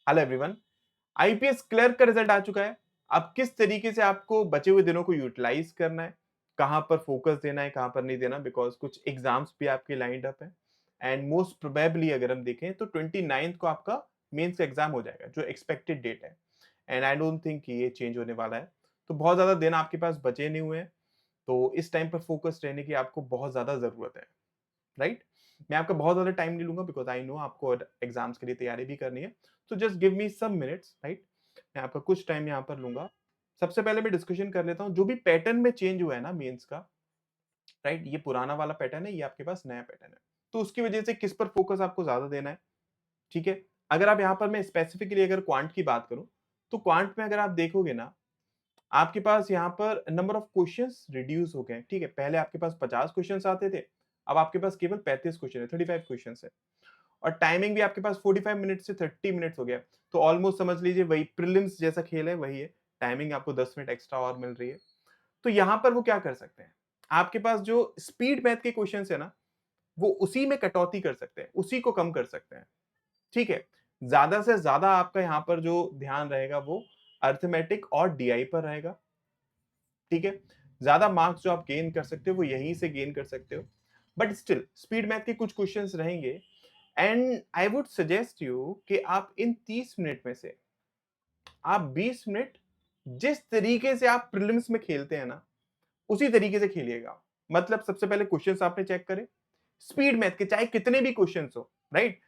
Hello everyone. IPS clerk का result आ चुका है। अब किस तरीके से आपको बचे हुए दिनों को यूटिलाइज करना है, कहां पर फोकस देना है, कहां पर नहीं देना, बिकॉज कुछ एग्जाम्स भी आपके लाइंड अप है। एंड मोस्ट प्रोबेबली अगर हम देखें तो 29th को आपका मेंस का एग्जाम हो जाएगा, जो एक्सपेक्टेड डेट है। एंड आई डोंट थिंक कि ये चेंज होने वाला है। तो बहुत ज्यादा दिन आपके पास बचे नहीं हुए हैं। तो इस टाइम पर फोकस रहने की आपको बहुत ज्यादा जरूरत है, राइट? मैं आपका बहुत ज्यादा टाइम नहीं लूंगा, बिकॉज आई नो आपको एग्जाम्स के लिए तैयारी भी करनी है। तो just give me some minutes, right? मैं आपका कुछ टाइम यहाँ पर लूंगा। सबसे पहले मैं डिस्कशन कर लेता हूँ जो भी पैटर्न में चेंज हुआ है ना मेंस का, राइट? ये पुराना वाला पैटर्न है, ये आपके पास नया पैटर्न है। तो उसकी वजह से किस पर फोकस आपको ज्यादा देना है, ठीक है? अगर आप यहाँ पर, मैं स्पेसिफिकली अगर क्वांट की बात करूं, तो क्वांट में अगर आप देखोगे ना, आपके पास यहाँ पर नंबर ऑफ क्वेश्चंस रिड्यूस हो गए, ठीक है? पहले आपके पास 50 क्वेश्चंस आते थे, अब आपके पास केवल 35 क्वेश्चन है, 35 क्वेश्चन है। और टाइमिंग भी आपके पास 45 मिनट से 30 मिनट्स हो गया। तो ऑलमोस्ट समझ लीजिए वही प्रीलिम्स जैसा खेल है, वही है। टाइमिंग आपको 10 मिनट एक्स्ट्रा और मिल रही है। तो यहां पर वो क्या कर सकते हैं, आपके पास जो स्पीड मैथ के क्वेश्चन है ना, वो उसी में कटौती कर सकते हैं, उसी को कम कर सकते हैं, ठीक है? ज्यादा से ज्यादा आपका यहाँ पर जो ध्यान रहेगा वो अर्थमेटिक और डीआई पर रहेगा, ठीक है? ज्यादा मार्क्स जो आप गेन कर सकते हो वो यहीं से गेन कर सकते हो। बट स्टिल स्पीड मैथ के कुछ क्वेश्चंस रहेंगे। And I would suggest you कि आप इन 30 मिनट में से आप 20 मिनट जिस तरीके से आप प्रीलिम्स में खेलते हैं ना, उसी तरीके से खेलिएगा। मतलब सबसे पहले क्वेश्चंस आपने चेक करे, स्पीड मैथ के चाहे कितने भी क्वेश्चंस हो, right?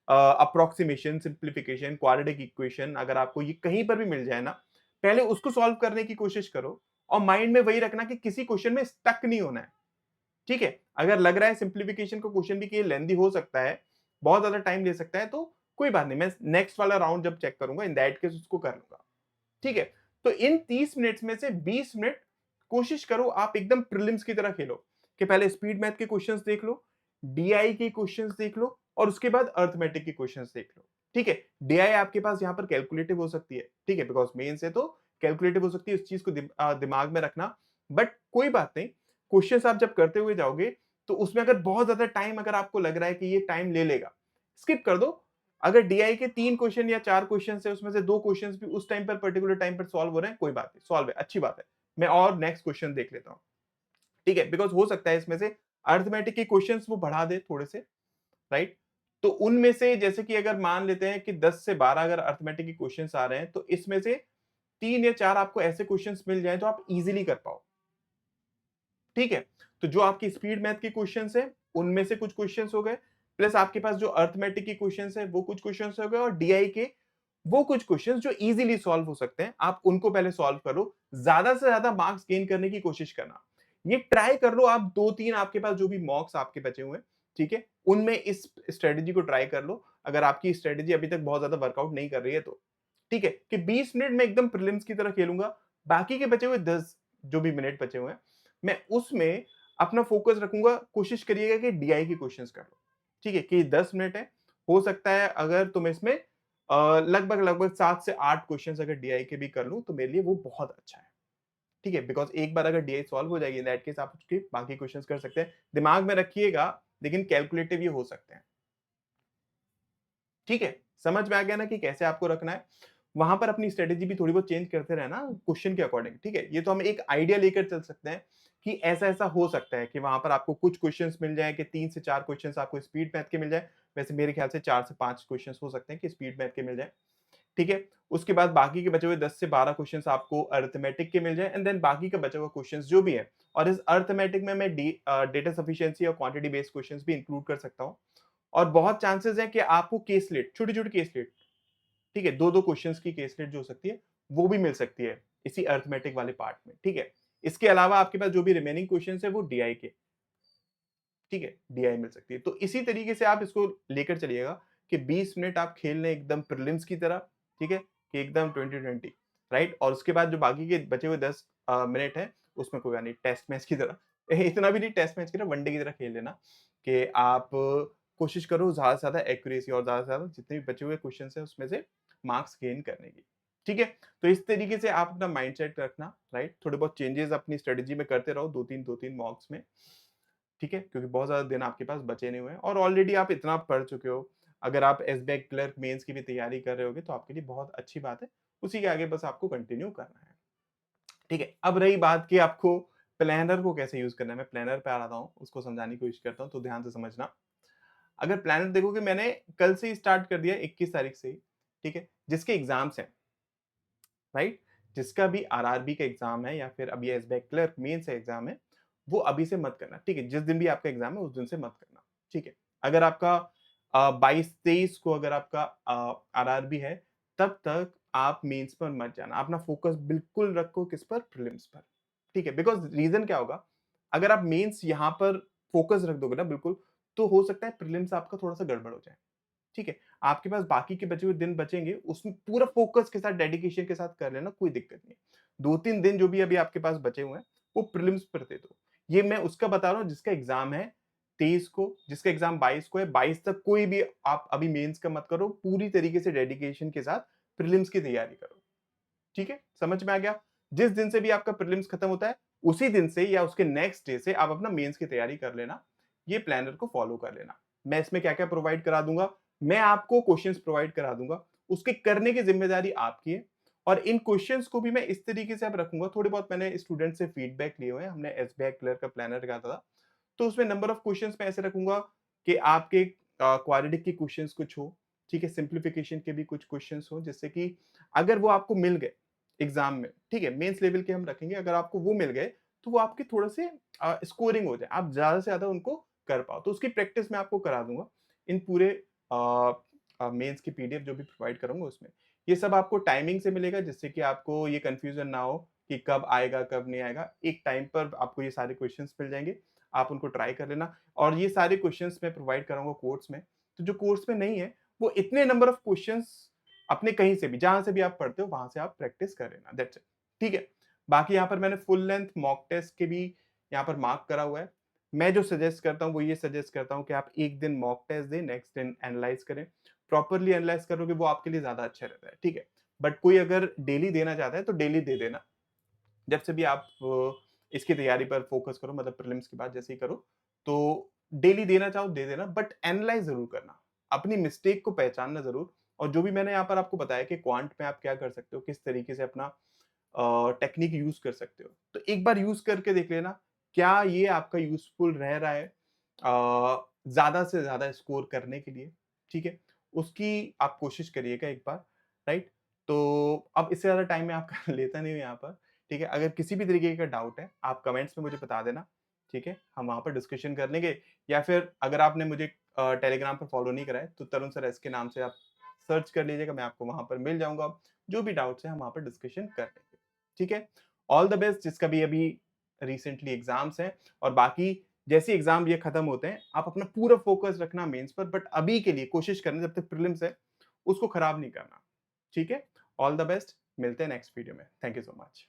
Approximation, simplification, quadratic equation, अगर आपको ये कहीं पर भी मिल जाए ना, पहले उसको सॉल्व करने की कोशिश करो। और माइंड में वही रखना कि किसी क्वेश्चन में स्टक नहीं होना है, ठीक है? अगर लग रहा है सिंप्लीफिकेशन का क्वेश्चन भी कि ये लेंथी हो सकता है, बहुत ज्यादा टाइम ले सकता है, तो कोई बात नहीं, मैं नेक्स्ट वाला राउंड जब चेक करूंगा, इन दैट केस उसको कर लूंगा, ठीक है? तो इन 30 मिनट्स में से 20 मिनट कोशिश करो आप एकदम प्रीलिम्स की तरह खेलो, कि पहले स्पीड मैथ के क्वेश्चंस देख लो, डीआई के क्वेश्चंस देख लो, और उसके बाद अर्थमेटिक के क्वेश्चंस देख लो, ठीक है? डीआई आपके पास यहाँ पर कैलकुलेटिव हो सकती है, ठीक है? बिकॉज मेन से तो कैलकुलेटिव हो सकती है, इस चीज को दिमाग में रखना। बट कोई बात नहीं, क्वेश्चंस आप जब करते हुए जाओगे, तो उसमें अगर बहुत ज्यादा टाइम अगर आपको लग रहा है कि ये टाइम ले लेगा, स्किप कर दो। अगर डीआई के 3 क्वेश्चन या 4 क्वेश्चन है, उसमें से 2 क्वेश्चंस भी उस टाइम पर पर्टिकुलर टाइम पर सॉल्व हो रहे हैं, कोई बात नहीं, सॉल्व है, अच्छी बात है। मैं और नेक्स्ट क्वेश्चन देख लेता हूं, ठीक है? बिकॉज हो सकता है इसमें से अर्थमेटिक के क्वेश्चंस वो बढ़ा दे थोड़े से, राइट? तो उनमें से जैसे कि अगर मान लेते हैं कि 10 से 12 अगर अर्थमेटिक के क्वेश्चंस आ रहे हैं, तो इसमें से 3 या 4 आपको ऐसे क्वेश्चंस मिल जाए जो आप इजीली कर पाओ, ठीक है? तो जो आपकी स्पीड मैथ के क्वेश्चंस है, उनमें से कुछ क्वेश्चंस हो गए, प्लस आपके पास जो अर्थमेटिक के क्वेश्चंस है, वो कुछ क्वेश्चंस हो गए, और डीआई के वो कुछ क्वेश्चंस जो इजीली सॉल्व हो सकते हैं, आप उनको पहले सॉल्व करो। ज्यादा से ज्यादा मार्क्स गेन करने की कोशिश करना। ये ट्राई कर लो आप, 2-3 आपके पास जो भी मॉक्स आपके बचे हुए हैं, ठीक है? उनमें इस स्ट्रेटजी को ट्राई कर लो। अगर आपकी स्ट्रेटजी अभी तक बहुत ज्यादा वर्कआउट नहीं कर रही है तो, ठीक है? कि 20 मिनट में एकदम प्रीलिम्स की तरह खेलूंगा, बाकी के बचे हुए 10 जो भी मिनट बचे हुए हैं, मैं उसमें अपना फोकस रखूंगा। कोशिश करिएगा कि डीआई के क्वेश्चंस कर लो, ठीक है? कि 10 मिनट है, हो सकता है अगर तुम इसमें लगभग लगभग 7 से 8 क्वेश्चंस अगर डीआई के भी कर लूं, तो मेरे लिए वो बहुत अच्छा है, ठीक है? बिकॉज एक बार अगर डीआई सॉल्व हो जाएगी, इन दैट केस आप उसके बाकी क्वेश्चंस कर सकते हैं। दिमाग में रखिएगा, लेकिन कैलकुलेटिव ये हो सकते हैं, ठीक है? समझ में आ गया ना कि कैसे आपको रखना है? वहां पर अपनी स्ट्रेटेजी भी थोड़ी बहुत चेंज करते रहना क्वेश्चन के अकॉर्डिंग, ठीक है? ये तो हम एक आइडिया लेकर चल सकते हैं कि ऐसा ऐसा हो सकता है कि वहां पर आपको कुछ क्वेश्चंस मिल जाए, कि 3 से 4 क्वेश्चंस आपको स्पीड मैथ के मिल जाए। वैसे मेरे ख्याल से 4 से 5 क्वेश्चंस हो सकते हैं कि स्पीड मैथ के मिल जाए, ठीक है? उसके बाद बाकी के बचे हुए 10 से 12 क्वेश्चंस आपको अरिथमेटिक के मिल जाए, एंड देन बाकी का बचा हुआ क्वेश्चंस जो भी है। और इस अरिथमेटिक में मैं डेटा सफिशिएंसी और क्वांटिटी बेस्ड क्वेश्चंस भी इंक्लूड कर सकता हूं। और बहुत चांसेस है कि आपको केसलेट, छोटी छोटी केसलेट, ठीक है, 2-2 क्वेश्चंस की केसलेट जो हो सकती है, वो भी मिल सकती है इसी अरिथमेटिक वाले पार्ट में, ठीक है? इसके अलावा आपके पास जो भी रिमेनिंग क्वेश्चंस है वो डीआई के, ठीक है? डीआई मिल सकती है। तो इसी तरीके से आप इसको लेकर चलिएगा कि 20 मिनट आप खेल लें एकदम प्रीलिम्स की तरह, ठीक है? कि एकदम 20-20, राइट? और उसके बाद जो बाकी के बचे हुए 10 मिनट हैं, उसमें कोई बात नहीं, टेस्ट मैच की तरह इतना भी नहीं, टेस्ट मैच की तरह, वनडे की तरह खेल लेना, कि आप कोशिश करो ज़्यादा से ज़्यादा एक्यूरेसी और ज़्यादा से ज़्यादा जितने भी बचे हुए क्वेश्चंस हैं उसमें से मार्क्स गेन करने की, ठीक है? तो इस तरीके से आप अपना माइंडसेट रखना, राइट? थोड़े बहुत चेंजेस अपनी स्ट्रेटजी में करते रहो, 2-3 मॉक्स में, ठीक है? क्योंकि बहुत ज़्यादा दिन आपके पास बचे नहीं हुए हैं, और ऑलरेडी आप इतना पढ़ चुके हो। अगर आप एसबीआई क्लर्क मेंस की भी तैयारी कर रहे होगे तो आपके लिए बहुत अच्छी बात है। उसी के आगे बस आपको कंटिन्यू करना है। ठीक है, अब रही बात कि आपको प्लानर को कैसे यूज़ करना है, मैं प्लानर पे आ रहा हूँ, उसको समझाने की कोशिश करता हूँ, तो ध्यान से समझना। अगर प्लानर देखोगे मैंने कल से ही स्टार्ट कर दिया 21 तारीख से ही, ठीक है? जिसके एग्ज़ाम्स हैं, राइट? जिसका भी आरआरबी का एग्ज़ाम है या फिर अभी एसबीआई क्लर्क मेंस का एग्ज़ाम है, वो अभी से मत करना, ठीक है? जिस दिन भी आपका एग्ज़ाम है, उस दिन से मत करना, ठीक है? अगर आपका 22-23 को अगर आपका आरआरबी है, तब तक आप मेंस पर मत जाना। अपना फ़ोकस बिल्कुल रखो किस पर? प्रीलिम्स पर, ठीक है? बिकॉज़ रीज़न क्या होगा, अगर आप मेंस यहाँ पर फ़ोकस रख दोगे ना बिल्कुल, तो हो सकता है प्रीलिम्स आपका थोड़ा-सा गड़बड़ हो जाए। ठीक है? आपके पास बाकी के बचे हुए दिन बचेंगे, उसमें पूरा फ़ोकस के साथ, डेडिकेशन के साथ कर लेना, कोई दिक्कत नहीं है। 2-3 दिन जो भी अभी आपके पास बचे हुए हैं, वो प्रीलिम्स पर दे दो। ये मैं उसका बता रहा हूँ जिसका एग्ज़ाम है 23 को, जिसका एग्ज़ाम 22 को है, 22 तक कोई भी आप अभी मेंस का मत करो, पूरी तरीके से डेडिकेशन के साथ प्रीलिम्स की तैयारी करो। ठीक है? समझ में आ गया? जिस दिन से भी आपका प्रीलिम्स खत्म होता है, उसी दिन से या उसके नेक्स्ट डे से आप अपना मेंस की तैयारी कर लेना। ये प्लानर को फॉलो कर लेना। मैं इसमें क्या-क्या प्रोवाइड करा दूँगा, मैं आपको क्वेश्चंस प्रोवाइड करा दूँगा, उसके करने की ज़िम्मेदारी आपकी है और इन क्वेश्चंस को भी मैं इस तरीके से अब रखूँगा, थोड़े बहुत मैंने स्टूडेंट से फीडबैक लिए हुए हैं, हमने एसबीआई क्लर्क का प्लानर निकाला था, तो उसमें नंबर ऑफ क्वेश्चंस मैं ऐसे रखूँगा कि आपके क्वाड्रेटिक के क्वेश्चंस कुछ हो, ठीक है? सिम्प्लिफिकेशन के भी कुछ क्वेश्चंस हो, जिससे कि अगर वो आपको मिल गए एग्ज़ाम में, ठीक है? मेंस लेवल के हम रखेंगे, अगर आपको वो मिल गए, तो वो आपके थोड़े से स्कोरिंग हो जाए, आप ज़्यादा से ज़्यादा उनको कर पाओ। तो उसकी प्रैक्टिस मैं आपको करा दूँगा, इन पूरे मेंस की पीडीएफ जो भी प्रोवाइड करूँगा उसमें। ये सब आपको टाइमिंग से मिलेगा जिससे कि आपको ये कन्फ्यूज़न ना हो कि कब आएगा, कब नहीं आएगा। एक टाइम पर आपको ये सारे क्वेश्चंस मिल जाएँगे, आप उनको ट्राई कर लेना और ये सारे क्वेश्चंस मैं प्रोवाइड कराऊँगा कोर्स में। तो जो कोर्स में नहीं है, वो इतने नंबर ऑफ क्वेश्चंस अपने कहीं से भी, जहाँ से भी आप पढ़ते हो, वहाँ से आप प्रैक्टिस कर लेना, दैट्स इट। ठीक है? बाकी यहाँ पर मैंने फुल लेंथ मॉक टेस्ट के भी यहाँ पर मार्क करा हुआ है। मैं जो सजेस्ट करता हूँ, वो ये सजेस्ट करता हूँ कि आप एक दिन मॉक टेस्ट दें, नेक्स्ट दिन एनालाइज़ करें। प्रॉपरली एनालाइज़ करोगे, वो आपके लिए ज़्यादा अच्छा रहता है, ठीक है? बट कोई अगर डेली देना चाहता है, तो डेली दे देना। जब से भी आप इसकी तैयारी पर फ़ोकस करो, मतलब प्रीलिम्स के बाद जैसे ही करो, तो डेली देना चाहो दे देना, बट एनालाइज़ ज़रूर करना। अपनी मिस्टेक को पहचानना ज़रूर और जो भी मैंने यहाँ पर आपको बताया कि क्वांट में आप क्या कर सकते हो, किस तरीके से अपना टेक्निक यूज़ कर सकते हो। तो एक बार यूज़ करके देख लेना, क्या ये आपका यूज़फुल रह रहा है ज़्यादा से ज़्यादा स्कोर करने के लिए, ठीक है? उसकी आप कोशिश करिएगा एक बार, राइट? तो अब इससे ज़्यादा टाइम मैं आपका लेता नहीं हूँ यहाँ पर, ठीक है? अगर किसी भी तरीके का डाउट है, आप कमेंट्स में मुझे बता देना, ठीक है? हम वहाँ पर डिस्कशन कर लेंगे या फिर अगर आपने मुझे टेलीग्राम पर फॉलो नहीं करा है, तो तरुण सर एस के नाम से आप सर्च कर लीजिएगा, मैं आपको वहाँ पर मिल जाऊँगा। जो भी डाउट्स हैं, हम वहाँ पर डिस्कशन कर लेंगे, ठीक है? ऑल द बेस्ट जिसका भी अभी रिसेंटली एग्ज़ाम्स हैं और बाकी जैसे एग्ज़ाम ये खत्म होते हैं, आप अपना पूरा फ़ोकस रखना मेंस पर बट अभी के लिए कोशिश करना जब तक प्रीलिम्स है, उसको खराब नहीं करना, ठीक है? ऑल द बेस्ट, मिलते हैं नेक्स्ट वीडियो में। Thank you so much.